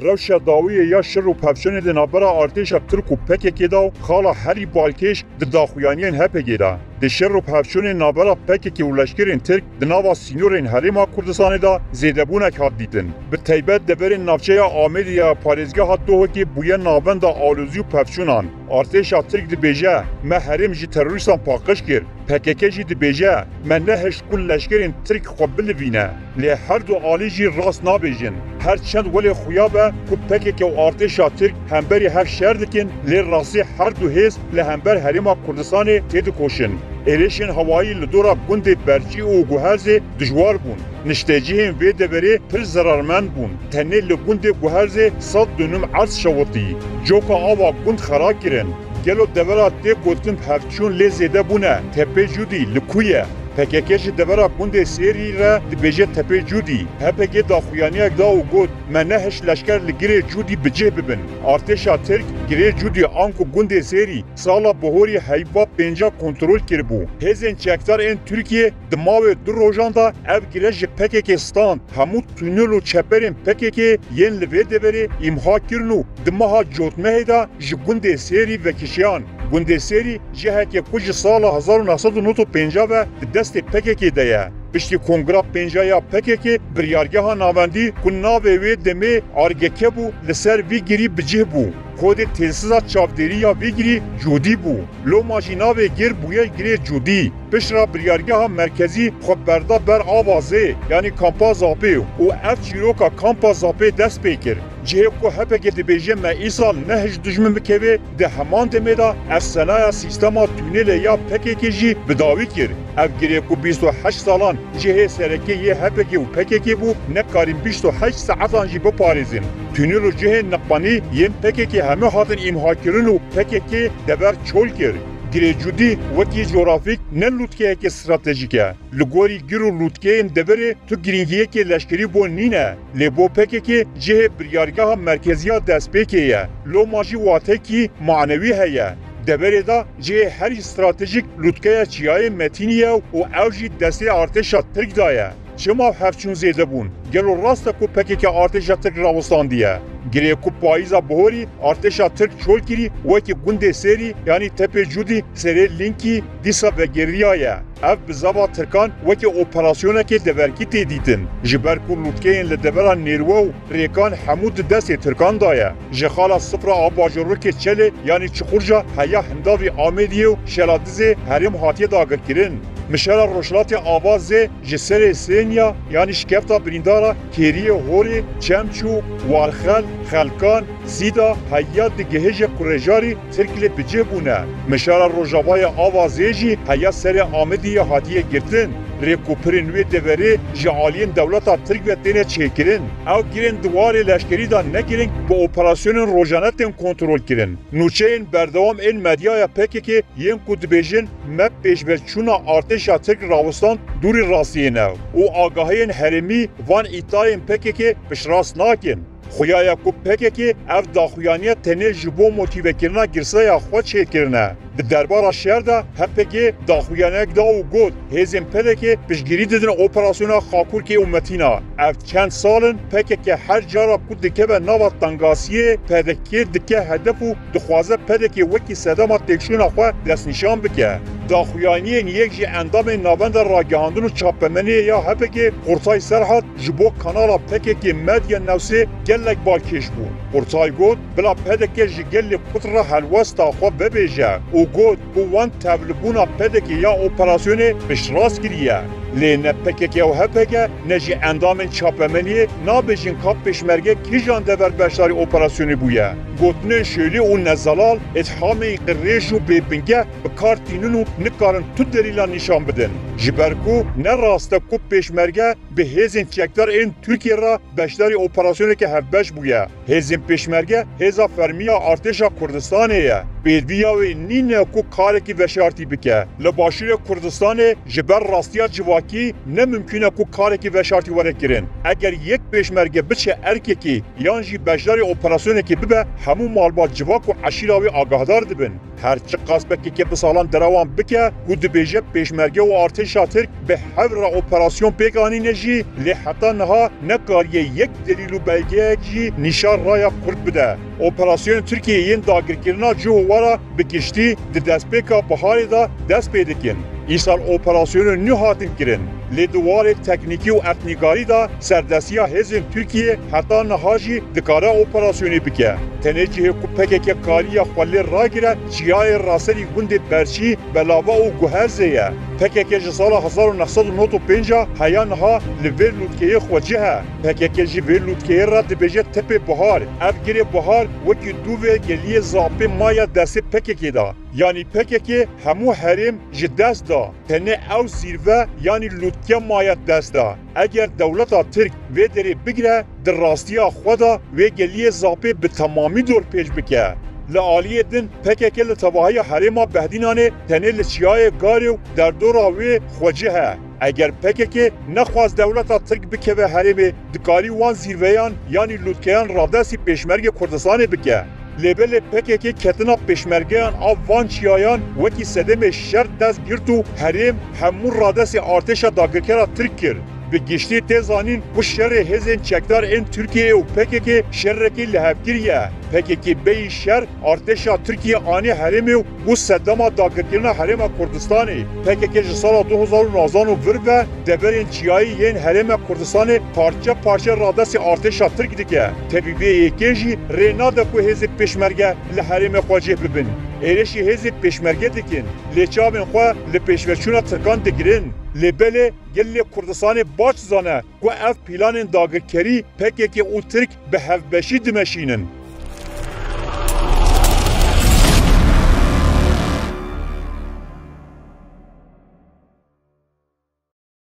Rewşa dawiyê ya şir û pevçûnê di navbera artêşa Tirk û PKK da xala herî balkêş di daxuyaniyên HPG da. Di şir û pevçûnê navbera PKK û leşkerên Tirk di nava sînorên Herêma Kurdistanê da zêdebunek hat dîtin. Bi taybet deverên navçeya Amêdî ya parêzgeha Dohokê bûye navbenda alozî û pevçûnan. Artêşa Tirk dibêje me herêm ji terorîstan paqij kir. PKK jî dibêje me nehişt ku leşkerên Tirk xwe bilivîne. Lê her du alî jî rast nabêjin. Her çend welê xuya be ku PKK û artêşa Tirk hemberî hev şer dikin, lê rastî her du hêz li hember Herêma Kurdistanê tê dikoşin. Êrişên hewayî li dora gundê Berçî û Guherzê dijwar bûn. Niştecihên vê deverê pir zerarmend bûn. Tenê li gundê Guherzê 100 dönüm erz şewitî. Coka ava gund xera kirin. Gelo devera tê gotin pevçûn lê zêde bûne. Tepê Cudî li ku ye? PKK ji devera gundê Sêrî re dibêje Tepê Cudî. HPG daxuyaniyek da û got me nehişt leşker li girê Cudî bicih bibin. Artêşa Tirk girê Cudî an ku gundê Sêrî sala bihorî heyva pênca kontrol kiribû. Hêzên çekdar ên Tirkiye di mavê du rojan da ev gire ji PKK stand. Hemû tûnel û çeperên PKK yên li vê deverê îmha kirin û di meha cotmehê da ji gundê Sêrî vekişiyan. Gundê Sêrî cihekê ku ji sala 1950 ve di destê PKK de ye. Piştî Kongra Pêncaya PKK biryargeha navendî ku navê wê demê Argeke bû li ser vî girî bicih bû. Kodê têsiza çavdêriya vî girî Cudî bû. Loma jî navê gir bûye girê Cudî. Pişra biryargeha merkezî xwe berda ber ava zê yanî kampa Zapê û ev çîroka kampa Zapê dest pê kir. Cihê ku HPG dibêje me îsal nehişt dijmin bikeve di heman demê da efsenaya sîstema tûnelê ya PKK jî bidawî kir. Ev girê ku 28 salan cihê serekê yê HPG û PKK bû nekarîn 28 saetan jî biparêzin. Tûnel û cihên neqbanî yên PKK hemû hatin îmhakirin û PKK dever çol kir. Girê Cudî wekî coğrafîk ne lûtkeyekê stratejîk e. Li gorî gir û lûtkeyên deverê tu girîngiyekê leşkerî bo nîne. Lê bo PKK cihê biryargeha merkeziya destpêkê ye. Loma jî watekî manewî heye. Deverê da cihê herî stratejîk lûtkeya Çiyayê Metînî ye û ew jî destê artêşa Tirk da ye. Çima hevçûn zêde bûn? Gelo rast e ku PKK artêşa Tirk rawistandiye. Girê ku payîza bihorî artêşa Tirk çol kirî wekî gundê Sêrî yanî Tepê Cudî serê Linkî dîsa vegeriya ye. Ev bi zava Tirkan wekî operasyonekê deverkî tê dîtin. Ji ber ku lûtkeyên li devera nêrwe û rêkan hemû di destê Tirkan da ye. Ji xala sifra a bajorokê Çelê yanî Çuxurca heya hindavî Amêdiyê û Şeladizê herêm hatiye dagirkirin. Mişera Rojhilatê Avazê ji serê Sênya yanî şikefta birîndara Kêriyê Horê, Çemçû, Walxel, Xelkan, Zîda heya di gihêje kurêjarî Tirk lê bicih bûne. Mişera Rojavayê Avazê jî heya serê Amêdiyê hatiye girtin. Rêkûpirên wê deverê ji aliyên dewleta Tirk ve têne çêkirin. Ew girên diwarê leşkerî da negirin bi operasyonên rojane tên kontrol kirin. Nûçeyên berdewam ên medyaya PKK yên ku dibêjin me pêşveçûna artêşa Tirk rawistan dûrî rastiyê ne û agahiyên herêmî van îddiayên PKK piştrast nakin. Xuyaya ku PKK ev daxuyaniya tenê ji bo motîvekirina girseya xwe çêkirine. Di derbara şer de HPG daxuyanek da û got hêzên PKK piştgirî didin operasyona Xakurkê û Metîna. Ev çend salin PKK her cara ku dikeve nava Tangasiyê PKK dike hedef û dixwaze PKK wekî sedema têkşûna xwe destnîşan bike. Daxuyaniyên yek ji endamên navenda ragihandin û çapemeniyê ya HPG Qortay Serhat ji bo kanala PKK Medya Newsê gelek balkêş bû. Qortay got bila PKK ji gelê kutra helwesta xwe bibêje û got ku wan tevlibûna PKK ya operasyonê piştrast kiriye. Lê ne PKK û HPG ne jî endamên çapemeniyê nabêjin ka pêşmerge kîjan dever beşdarî operasyonê bûye. Gotinên şêlî û nezelal ethamê qirêj û bêpinge bi kar tînin û nikarin tu delîlan nîşan bidin. Ji ber ku ne rast e ku pêşmerge bi hêzên çekdar ên Tirkiye re beşdarî operasyoneke hevbeş bûye. Hêzên pêşmerge hêza fermiya artêşa Kurdistanê ye. Pêdiviya wê nîne ku karekî veşartî bike. Li başûrê Kurdistanê ji ber rastiya civakî ne mümkün e ku karekî veşartî were kirin. Eger yek pêşmerge biçe erkekî yan jî beşdarî operasyonekê bibe hemû malbat civak û eşîra wê agahdar dibin. هرچی قاسبکی که بسالان دروان بکه و دبیجه پیشمرگه و ارتشا ترک به هور اپراسیون پیگانی نجی لی حتی نها نکاریه یک دلیل و بلگه جی نشان رای کرد بده. اپراسیون ترکیه این داگرکرنا جوهوارا بکشتی ده دست پیکا بحاری دا دست پیدکن. ایسال اپراسیون نو هاتن کرن. لی دوار تکنیکی و اتنیگاری دا سردسیا هزم ترکیه حتی نهاجی دکاره اپراسیونی بکه. تنجیه کپکه که کاریه خوالی را گیره چیای راسری گند برچی بلاوا و گوهرزیه. پکه که جسال 1995 هیانها لور لوتکه خوجه. پکه که جویر لوتکه را دبیجه تپ بحار. افگیر بحار وکی دوه گلیه زاپی مایا دست پکه که دا. یعنی پکه که همو حرم جدست دا. تنه او زیروه یعنی لوتکه مایا دست دا. اگر دولتا ترک و دری بگیره در راستیا خدا و گلیه زاپی به تمامی دور پیش بکه. لعالیه دن پکه که لطباهای حرما بهدینانه تنه لچیای گاریو در دوراوی خوجه ها. اگر پکه که نخواست دولتا ترک بکه و حرمه دکاری وان زیرویان یعنی لوتکیان رادسی پیشمرگ کردستان بکه. لیبل پکه که کتنا پیشمرگیان آوان چیایان وکی سدم شر دست گیرتو حرم همون رادسی ارتشا داگرکرا ترک کرد. به گشتی تزانین و شر هزین چکدار این ترکیه و پکه که شرکی لحفگیریه. پکه که بی شر ارتشا ترکیه آنی حرمه و صدام داگرکرنا حرم کردستانه. پکه که جسال 2019 ورده دبرین چیایی این حرم کردستانه پارچه پارچه رادسی ارتشا ترک دیگه. طبیبه یکیجی رینا ده که هزی پیشمرگه لحرم خواجه ببین. ایرشی هزی پیشمرگه دیکن. لیچابین خواه لپیشورچونا ترکان دگرین. لبله گل کردستان باش زانه و اف پیلان داگرکری پکه که او ترک به هفبشی دمشینن.